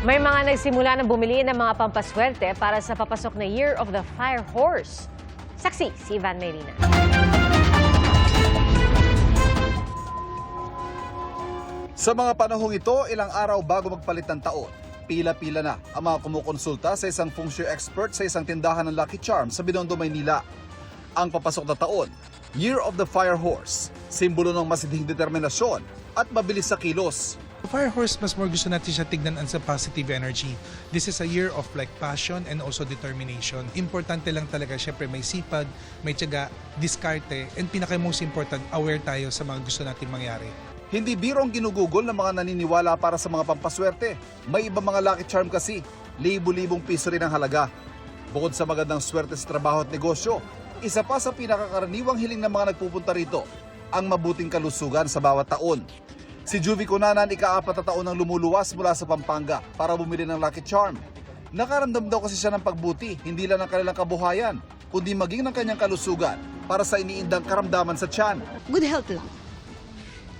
May mga nagsimula ng bumili ng mga pampaswerte para sa papasok na Year of the Fire Horse. Saksi si Ivan Mayrina. Sa mga panahong ito, ilang araw bago magpalit ng taon, pila-pila na ang mga kumukonsulta sa isang feng shui expert sa isang tindahan ng Lucky Charm sa Binondo, Maynila. Ang papasok na taon, Year of the Fire Horse, simbolo ng masidhing determinasyon at mabilis sa kilos. Fire horse, mas more gusto natin siya tignan as a positive energy. This is a year of passion and also determination. Importante lang talaga, syempre may sipag, may tiyaga, diskarte, and pinaka-most important, aware tayo sa mga gusto natin mangyari. Hindi birong ginugugol ng mga naniniwala para sa mga pampaswerte. May iba mga Lucky Charm kasi, libo-libong piso rin ang halaga. Bukod sa magandang swerte sa trabaho at negosyo, isa pa sa pinakakaraniwang hiling ng mga nagpupunta rito, ang mabuting kalusugan sa bawat taon. Si Juvie Cunanan, ika-4 na taon nang lumuluwas mula sa Pampanga para bumili ng Lucky Charm. Nakaramdam daw kasi siya ng pagbuti, hindi lang ng kanilang kabuhayan, kundi maging ng kanyang kalusugan para sa iniindang karamdaman sa tiyan. Good health lang.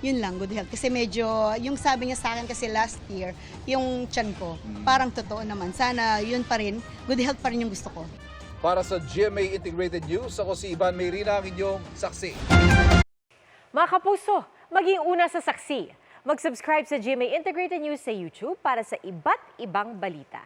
Yun lang, good health. Kasi medyo, yung sabi niya sa akin kasi last year, yung tiyan ko, parang totoo naman. Sana yun pa rin, good health pa rin yung gusto ko. Para sa GMA Integrated News, ako si Ivan Mayrina, ang inyong saksi. Mga kapuso, maging una sa saksi. Mag-subscribe sa GMA Integrated News sa YouTube para sa iba't ibang balita.